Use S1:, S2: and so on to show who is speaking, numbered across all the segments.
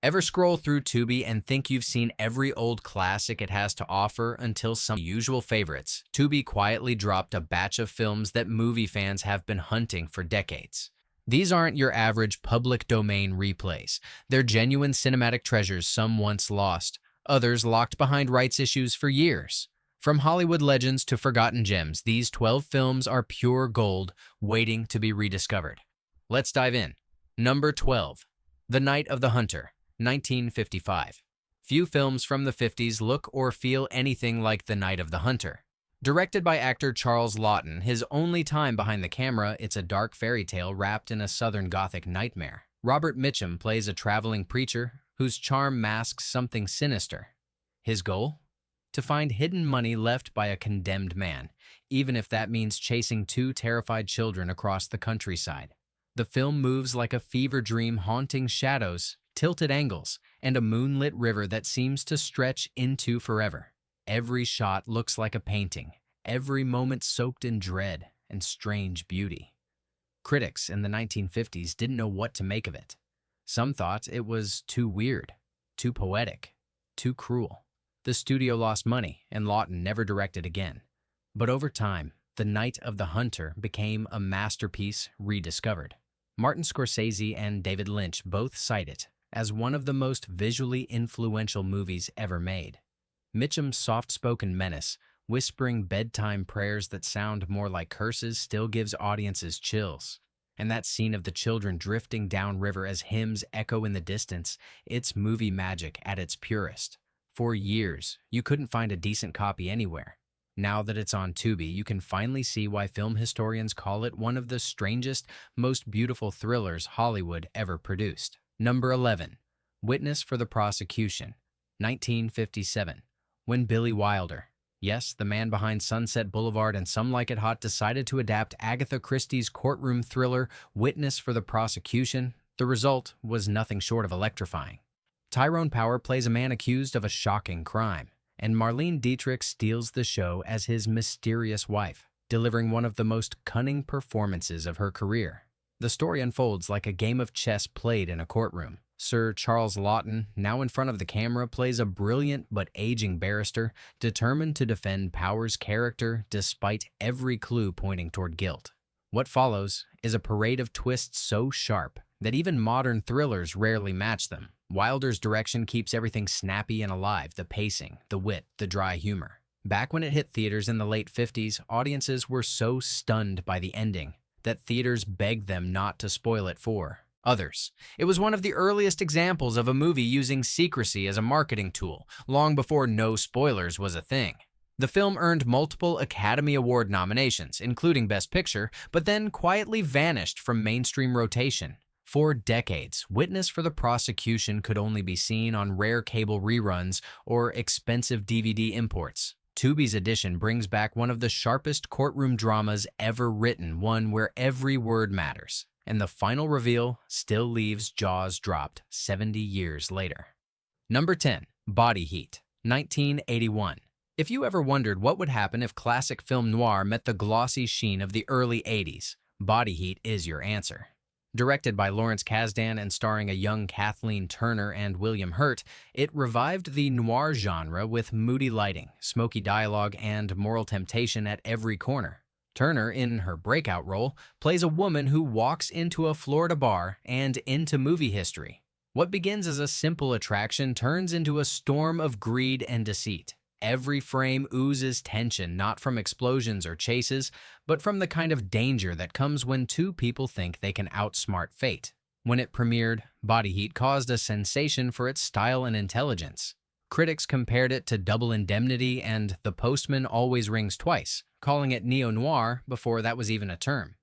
S1: Ever scroll through Tubi and think you've seen every old classic it has to offer until some usual favorites? Tubi quietly dropped a batch of films that movie fans have been hunting for decades. These aren't your average public domain replays. They're genuine cinematic treasures some once lost, others locked behind rights issues for years. From Hollywood legends to forgotten gems, these 12 films are pure gold waiting to be rediscovered. Let's dive in. Number 12. The Night of the Hunter, 1955. Few films from the 50s look or feel anything like The Night of the Hunter. Directed by actor Charles Laughton, his only time behind the camera, it's a dark fairy tale wrapped in a Southern Gothic nightmare. Robert Mitchum plays a traveling preacher whose charm masks something sinister. His goal? To find hidden money left by a condemned man, even if that means chasing two terrified children across the countryside. The film moves like a fever dream, haunting shadows, tilted angles, and a moonlit river that seems to stretch into forever. Every shot looks like a painting, every moment soaked in dread and strange beauty. Critics in the 1950s didn't know what to make of it. Some thought it was too weird, too poetic, too cruel. The studio lost money, and Laughton never directed again. But over time, The Night of the Hunter became a masterpiece rediscovered. Martin Scorsese and David Lynch both cite it as one of the most visually influential movies ever made. Mitchum's soft-spoken menace, whispering bedtime prayers that sound more like curses, still gives audiences chills. And that scene of the children drifting downriver as hymns echo in the distance, it's movie magic at its purest. For years, you couldn't find a decent copy anywhere. Now that it's on Tubi, you can finally see why film historians call it one of the strangest, most beautiful thrillers Hollywood ever produced. Number 11. Witness for the Prosecution, 1957. When Billy Wilder, yes, the man behind Sunset Boulevard and Some Like It Hot, decided to adapt Agatha Christie's courtroom thriller Witness for the Prosecution, the result was nothing short of electrifying. Tyrone Power plays a man accused of a shocking crime, and Marlene Dietrich steals the show as his mysterious wife, delivering one of the most cunning performances of her career. The story unfolds like a game of chess played in a courtroom. Sir Charles Laughton, now in front of the camera, plays a brilliant but aging barrister, determined to defend Power's character despite every clue pointing toward guilt. What follows is a parade of twists so sharp that even modern thrillers rarely match them. Wilder's direction keeps everything snappy and alive, the pacing, the wit, the dry humor. Back when it hit theaters in the late 50s, audiences were so stunned by the ending that theaters begged them not to spoil it for others. It was one of the earliest examples of a movie using secrecy as a marketing tool, long before no spoilers was a thing. The film earned multiple Academy Award nominations, including Best Picture, but then quietly vanished from mainstream rotation. For decades, Witness for the Prosecution could only be seen on rare cable reruns or expensive DVD imports. Tubi's edition brings back one of the sharpest courtroom dramas ever written, one where every word matters, and the final reveal still leaves jaws dropped 70 years later. Number 10. Body Heat, 1981. If you ever wondered what would happen if classic film noir met the glossy sheen of the early 80s, Body Heat is your answer. Directed by Lawrence Kasdan and starring a young Kathleen Turner and William Hurt, it revived the noir genre with moody lighting, smoky dialogue, and moral temptation at every corner. Turner, in her breakout role, plays a woman who walks into a Florida bar and into movie history. What begins as a simple attraction turns into a storm of greed and deceit. Every frame oozes tension, not from explosions or chases, but from the kind of danger that comes when two people think they can outsmart fate. When it premiered, Body Heat caused a sensation for its style and intelligence. Critics compared it to Double Indemnity and The Postman Always Rings Twice, calling it neo-noir before that was even a term.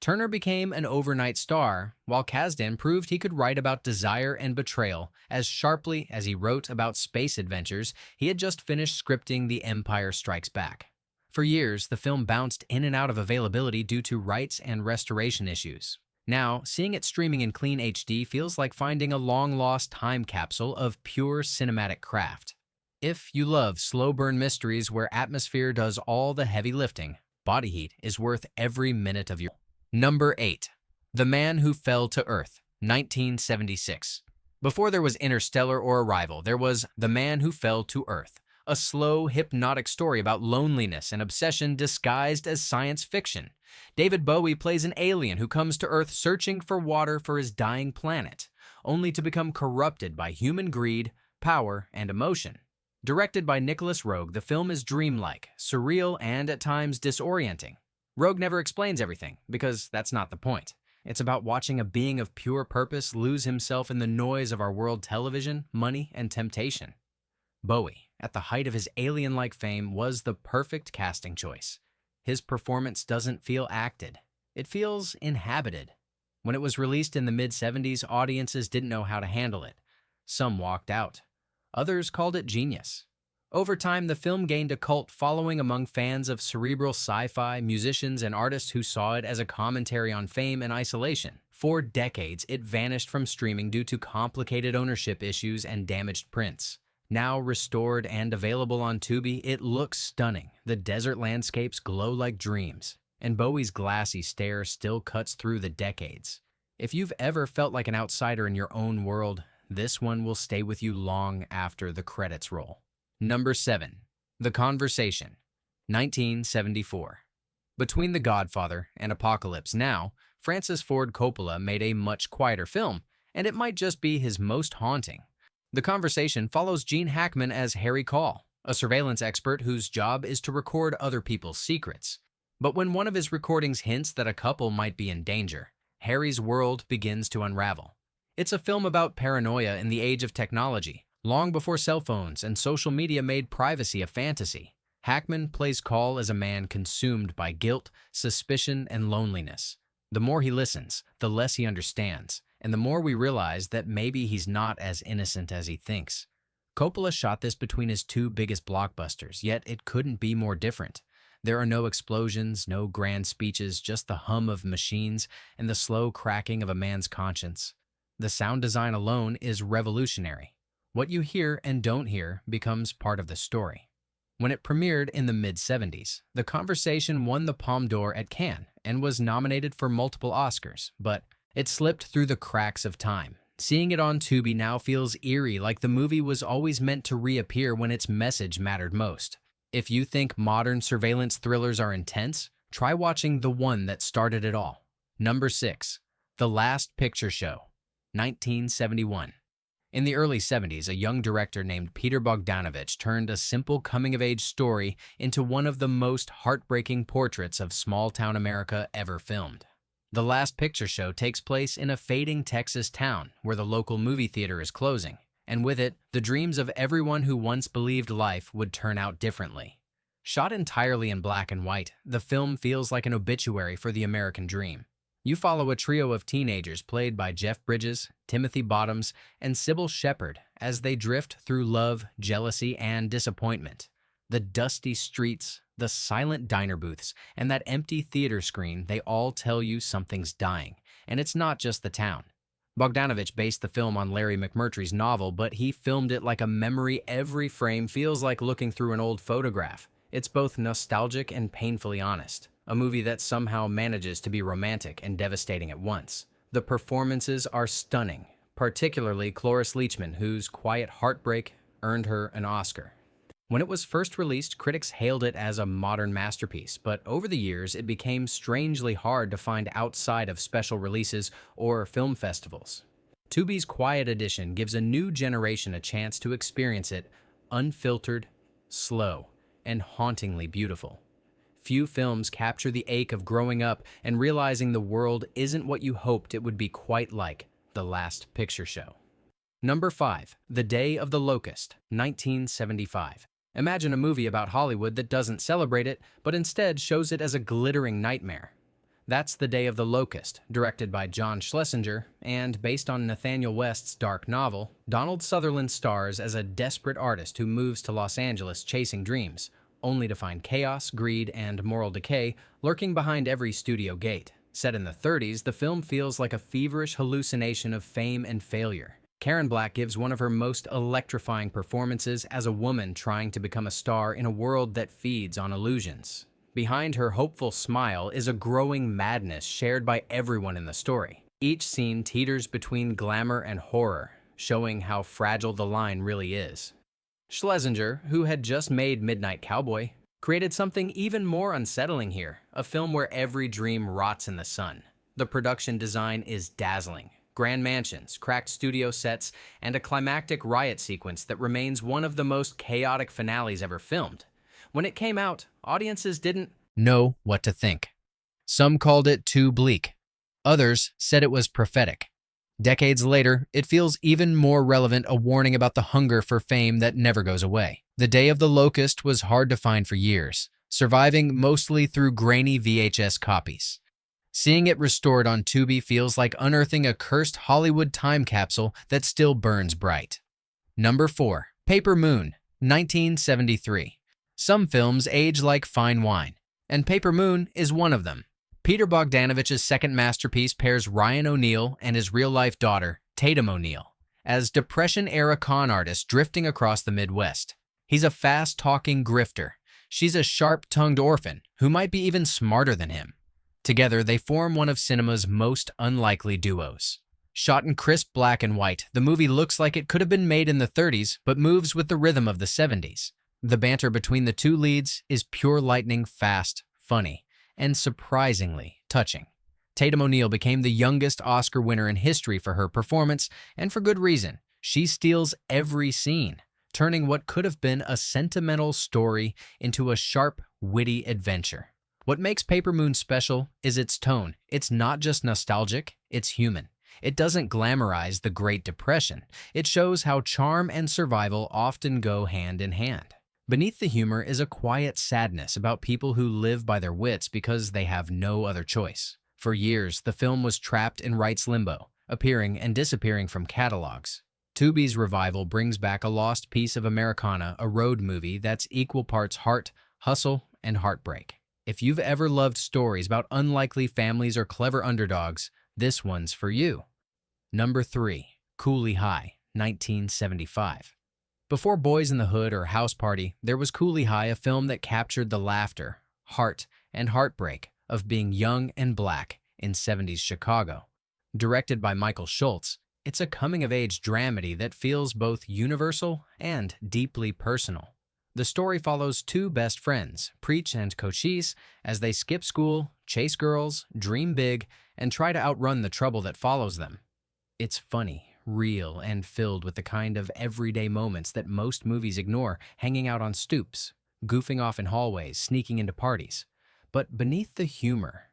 S1: Turner became an overnight star, while Kasdan proved he could write about desire and betrayal as sharply as he wrote about space adventures. He had just finished scripting The Empire Strikes Back. For years, the film bounced in and out of availability due to rights and restoration issues. Now, seeing it streaming in clean HD feels like finding a long-lost time capsule of pure cinematic craft. If you love slow-burn mysteries where atmosphere does all the heavy lifting, Body Heat is worth every minute of your... Number 8. The Man Who Fell to Earth, 1976. Before there was Interstellar or Arrival, there was The Man Who Fell to Earth, a slow, hypnotic story about loneliness and obsession disguised as science fiction. David Bowie plays an alien who comes to Earth searching for water for his dying planet, only to become corrupted by human greed, power, and emotion. Directed by Nicholas Roeg, the film is dreamlike, surreal, and at times disorienting. Roeg never explains everything, because that's not the point. It's about watching a being of pure purpose lose himself in the noise of our world television, money, and temptation. Bowie, at the height of his alien-like fame, was the perfect casting choice. His performance doesn't feel acted. It feels inhabited. When it was released in the mid-70s, audiences didn't know how to handle it. Some walked out. Others called it genius. Over time, the film gained a cult following among fans of cerebral sci-fi, musicians, and artists who saw it as a commentary on fame and isolation. For decades, it vanished from streaming due to complicated ownership issues and damaged prints. Now restored and available on Tubi, it looks stunning. The desert landscapes glow like dreams, and Bowie's glassy stare still cuts through the decades. If you've ever felt like an outsider in your own world, this one will stay with you long after the credits roll. Number 7. The Conversation, 1974. Between The Godfather and Apocalypse Now, Francis Ford Coppola made a much quieter film, and it might just be his most haunting. The Conversation follows Gene Hackman as Harry Call, a surveillance expert whose job is to record other people's secrets. But when one of his recordings hints that a couple might be in danger, Harry's world begins to unravel. It's a film about paranoia in the age of technology, long before cell phones and social media made privacy a fantasy. Hackman plays Call as a man consumed by guilt, suspicion, and loneliness. The more he listens, the less he understands, and the more we realize that maybe he's not as innocent as he thinks. Coppola shot this between his two biggest blockbusters, yet it couldn't be more different. There are no explosions, no grand speeches, just the hum of machines and the slow cracking of a man's conscience. The sound design alone is revolutionary. What you hear and don't hear becomes part of the story. When it premiered in the mid-70s, The Conversation won the Palme d'Or at Cannes and was nominated for multiple Oscars, but it slipped through the cracks of time. Seeing it on Tubi now feels eerie, like the movie was always meant to reappear when its message mattered most. If you think modern surveillance thrillers are intense, try watching the one that started it all. Number 6. The Last Picture Show, 1971. In the early 70s, a young director named Peter Bogdanovich turned a simple coming-of-age story into one of the most heartbreaking portraits of small-town America ever filmed. The Last Picture Show takes place in a fading Texas town where the local movie theater is closing, and with it, the dreams of everyone who once believed life would turn out differently. Shot entirely in black and white, the film feels like an obituary for the American dream. You follow a trio of teenagers played by Jeff Bridges, Timothy Bottoms, and Sybil Shepherd as they drift through love, jealousy, and disappointment. The dusty streets, the silent diner booths, and that empty theater screen, they all tell you something's dying, and it's not just the town. Bogdanovich based the film on Larry McMurtry's novel, but he filmed it like a memory. Every frame feels like looking through an old photograph. It's both nostalgic and painfully honest. A movie that somehow manages to be romantic and devastating at once. The performances are stunning, particularly Cloris Leachman, whose quiet heartbreak earned her an Oscar. When it was first released, critics hailed it as a modern masterpiece, but over the years it became strangely hard to find outside of special releases or film festivals. Tubi's Quiet Edition gives a new generation a chance to experience it unfiltered, slow, and hauntingly beautiful. Few films capture the ache of growing up and realizing the world isn't what you hoped it would be, quite like The Last Picture Show. Number 5. The Day of the Locust, 1975. Imagine a movie about Hollywood that doesn't celebrate it, but instead shows it as a glittering nightmare. That's The Day of the Locust, directed by John Schlesinger, and based on Nathaniel West's dark novel. Donald Sutherland stars as a desperate artist who moves to Los Angeles chasing dreams, only to find chaos, greed, and moral decay lurking behind every studio gate. Set in the 30s, the film feels like a feverish hallucination of fame and failure. Karen Black gives one of her most electrifying performances as a woman trying to become a star in a world that feeds on illusions. Behind her hopeful smile is a growing madness shared by everyone in the story. Each scene teeters between glamour and horror, showing how fragile the line really is. Schlesinger, who had just made Midnight Cowboy, created something even more unsettling here, a film where every dream rots in the sun. The production design is dazzling. Grand mansions, cracked studio sets, and a climactic riot sequence that remains one of the most chaotic finales ever filmed. When it came out, audiences didn't know what to think. Some called it too bleak. Others said it was prophetic. Decades later, it feels even more relevant, a warning about the hunger for fame that never goes away. The Day of the Locust was hard to find for years, surviving mostly through grainy VHS copies. Seeing it restored on Tubi feels like unearthing a cursed Hollywood time capsule that still burns bright. Number 4. Paper Moon, 1973. Some films age like fine wine, and Paper Moon is one of them. Peter Bogdanovich's second masterpiece pairs Ryan O'Neal and his real-life daughter, Tatum O'Neal, as Depression-era con artists drifting across the Midwest. He's a fast-talking grifter. She's a sharp-tongued orphan who might be even smarter than him. Together, they form one of cinema's most unlikely duos. Shot in crisp black and white, the movie looks like it could have been made in the 30s, but moves with the rhythm of the 70s. The banter between the two leads is pure lightning fast, funny, and surprisingly touching. Tatum O'Neal became the youngest Oscar winner in history for her performance, and for good reason. She steals every scene, turning what could have been a sentimental story into a sharp, witty adventure. What makes Paper Moon special is its tone. It's not just nostalgic, it's human. It doesn't glamorize the Great Depression. It shows how charm and survival often go hand in hand. Beneath the humor is a quiet sadness about people who live by their wits because they have no other choice. For years, the film was trapped in rights limbo, appearing and disappearing from catalogs. Tubi's revival brings back a lost piece of Americana, a road movie that's equal parts heart, hustle, and heartbreak. If you've ever loved stories about unlikely families or clever underdogs, this one's for you. Number 3. Cooley High, 1975. Before Boys in the Hood or House Party, there was Cooley High, a film that captured the laughter, heart, and heartbreak of being young and black in 70s Chicago. Directed by Michael Schultz, it's a coming-of-age dramedy that feels both universal and deeply personal. The story follows two best friends, Preach and Cochise, as they skip school, chase girls, dream big, and try to outrun the trouble that follows them. It's funny, real, and filled with the kind of everyday moments that most movies ignore, hanging out on stoops, goofing off in hallways, sneaking into parties. But beneath the humor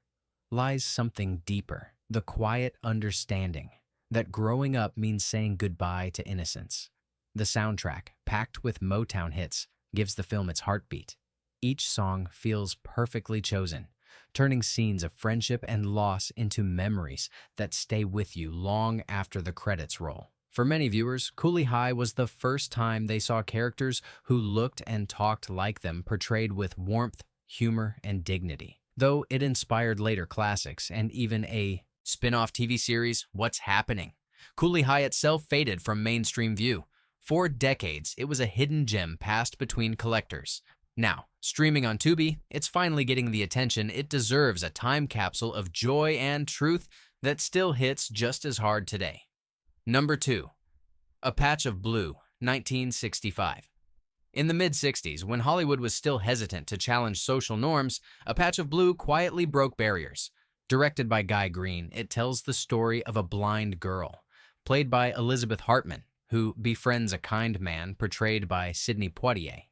S1: lies something deeper, the quiet understanding that growing up means saying goodbye to innocence. The soundtrack, packed with Motown hits, gives the film its heartbeat. Each song feels perfectly chosen, turning scenes of friendship and loss into memories that stay with you long after the credits roll. For many viewers, Cooley High was the first time they saw characters who looked and talked like them portrayed with warmth, humor, and dignity. Though it inspired later classics and even a spin-off TV series, What's Happening? Cooley High itself faded from mainstream view. For decades, it was a hidden gem passed between collectors. Now, streaming on Tubi, it's finally getting the attention it deserves, a time capsule of joy and truth that still hits just as hard today. Number 2. A Patch of Blue, 1965. In the mid-60s, when Hollywood was still hesitant to challenge social norms, A Patch of Blue quietly broke barriers. Directed by Guy Green, it tells the story of a blind girl, played by Elizabeth Hartman, who befriends a kind man portrayed by Sidney Poitier.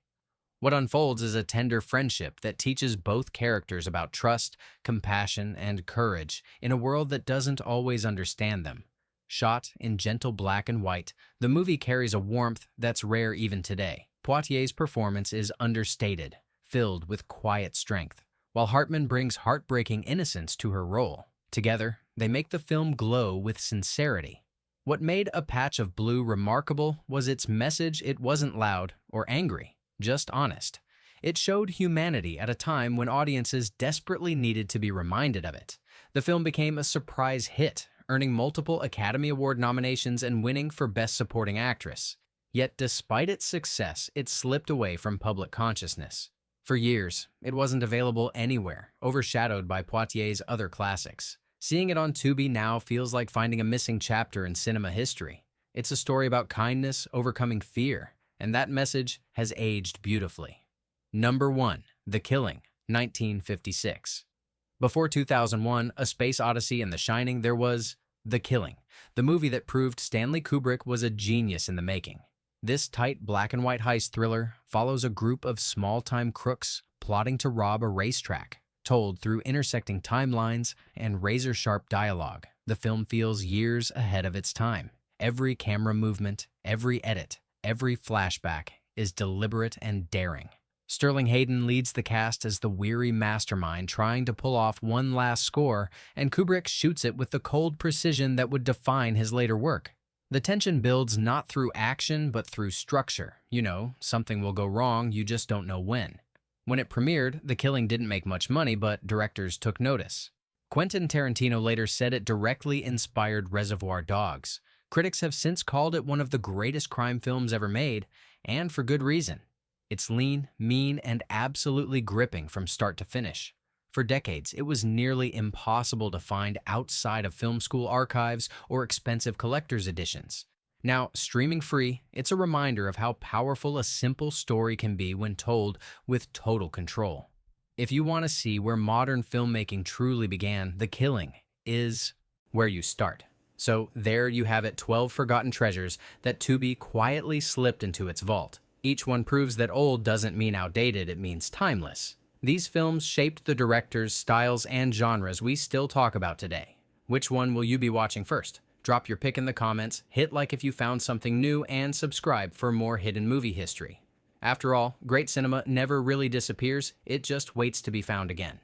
S1: What unfolds is a tender friendship that teaches both characters about trust, compassion, and courage in a world that doesn't always understand them. Shot in gentle black and white, the movie carries a warmth that's rare even today. Poitier's performance is understated, filled with quiet strength, while Hartman brings heartbreaking innocence to her role. Together, they make the film glow with sincerity. What made A Patch of Blue remarkable was its message. It wasn't loud or angry, just honest. It showed humanity at a time when audiences desperately needed to be reminded of it. The film became a surprise hit, earning multiple Academy Award nominations and winning for Best Supporting Actress. Yet despite its success, it slipped away from public consciousness. For years, it wasn't available anywhere, overshadowed by Poitier's other classics. Seeing it on Tubi now feels like finding a missing chapter in cinema history. It's a story about kindness overcoming fear, and that message has aged beautifully. Number 1. The Killing, 1956. Before 2001, A Space Odyssey and The Shining, there was The Killing, the movie that proved Stanley Kubrick was a genius in the making. This tight black-and-white heist thriller follows a group of small-time crooks plotting to rob a racetrack. Told through intersecting timelines and razor-sharp dialogue, the film feels years ahead of its time. Every camera movement, every edit, every flashback is deliberate and daring. Sterling Hayden leads the cast as the weary mastermind trying to pull off one last score, and Kubrick shoots it with the cold precision that would define his later work. The tension builds not through action, but through structure. You know, something will go wrong, you just don't know when. When it premiered, The Killing didn't make much money, but directors took notice. Quentin Tarantino later said it directly inspired Reservoir Dogs. Critics have since called it one of the greatest crime films ever made, and for good reason. It's lean, mean, and absolutely gripping from start to finish. For decades, it was nearly impossible to find outside of film school archives or expensive collector's editions. Now, streaming free, it's a reminder of how powerful a simple story can be when told with total control. If you want to see where modern filmmaking truly began, The Killing is where you start. So there you have it, 12 forgotten treasures that Tubi quietly slipped into its vault. Each one proves that old doesn't mean outdated, it means timeless. These films shaped the directors, styles, and genres we still talk about today. Which one will you be watching first? Drop your pick in the comments, hit like if you found something new, and subscribe for more hidden movie history. After all, great cinema never really disappears, it just waits to be found again.